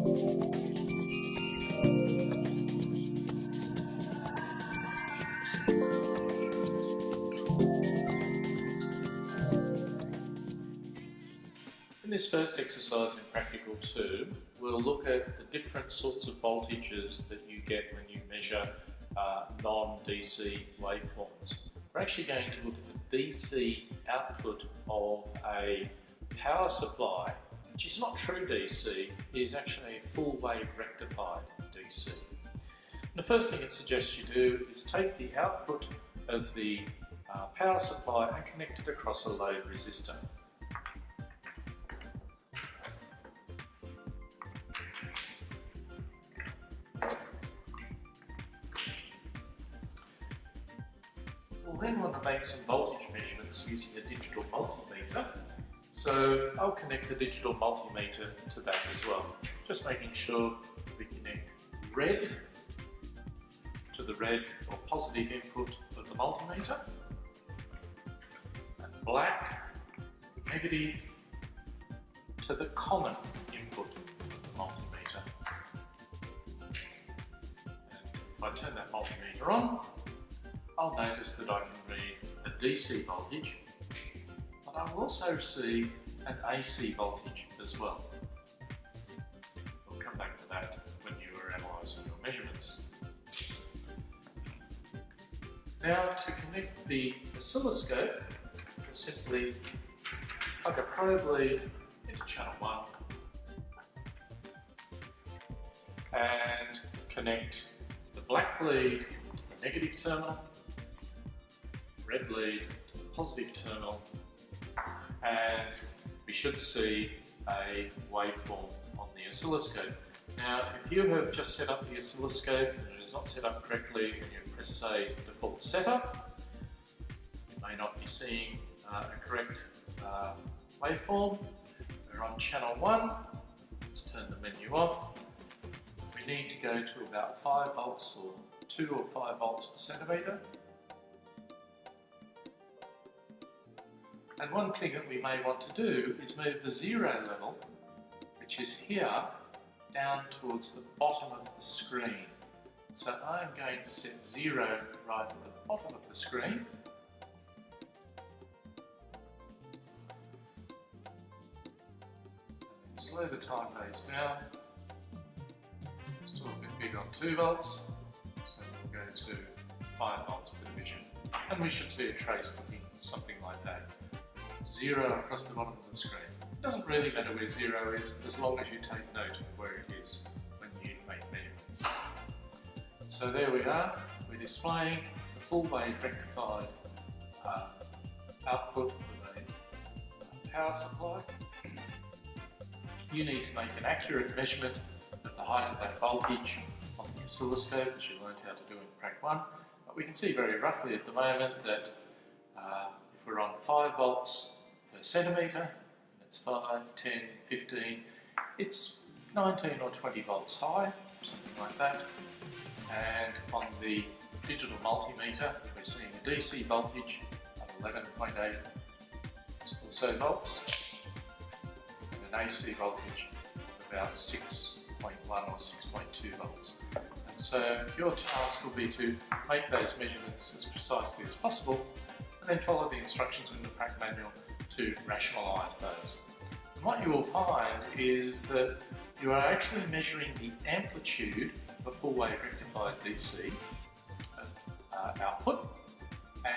In this first exercise in Practical 2, we'll look at the different sorts of voltages that you get when you measure non-DC waveforms. We're actually going to look at the DC output of a power supply, which is not true DC, it is actually a full wave rectified DC. And the first thing it suggests you do is take the output of the power supply and connect it across a load resistor. We'll then want to make some voltage measurements using a digital multimeter. So I'll connect the digital multimeter to that as well. Just making sure we connect red to the red or positive input of the multimeter, and black, negative, to the common input of the multimeter. And if I turn that multimeter on, I'll notice that I can read a DC voltage, but I will also see an AC voltage as well. We'll come back to that when you are analysing your measurements. Now, to connect the oscilloscope, we'll simply plug a probe lead into channel 1 and connect the black lead to the negative terminal, red lead to the positive terminal, and we should see a waveform on the oscilloscope. Now, if you have just set up the oscilloscope and it is not set up correctly and you press, say, default setup, you may not be seeing a correct waveform. We're on channel 1, let's turn the menu off. We need to go to about 5 volts or 2 or 5 volts per centimetre. And one thing that we may want to do is move the 0 level, which is here, down towards the bottom of the screen. So I'm going to set 0 right at the bottom of the screen. And slow the time base down. Still a bit big on 2 volts, so we'll go to 5 volts per division. And we should see a trace looking something like that. 0 across the bottom of the screen. It doesn't really matter where 0 is, as long as you take note of where it is when you make measurements. So there we are, we're displaying the full wave rectified output of a power supply. You need to make an accurate measurement of the height of that voltage on the oscilloscope, as you learned how to do in Prac 1. But we can see very roughly at the moment that if we're on 5 volts per centimetre, it's 5, 10, 15, it's 19 or 20 volts high, something like that. And on the digital multimeter, we're seeing a DC voltage of 11.8 or so volts, and an AC voltage of about 6.1 or 6.2 volts. And so your task will be to make those measurements as precisely as possible, and then follow the instructions in the Prac manual to rationalise those. And what you will find is that you are actually measuring the amplitude of a full wave rectified DC output,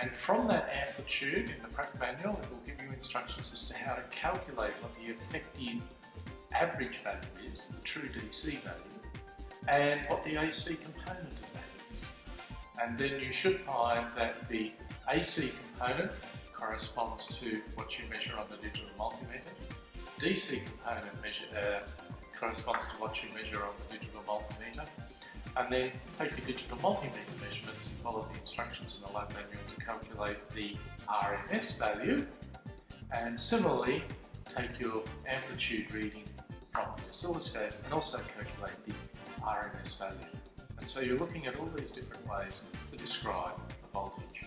and from that amplitude in the Prac manual it will give you instructions as to how to calculate what the effective average value is, the true DC value, and what the AC component of that is. And then you should find that the AC component corresponds to what you measure on the digital multimeter. DC component corresponds to what you measure on the digital multimeter. And then take your digital multimeter measurements and follow the instructions in the lab manual to calculate the RMS value. And similarly, take your amplitude reading from the oscilloscope and also calculate the RMS value. And so you're looking at all these different ways to describe the voltage.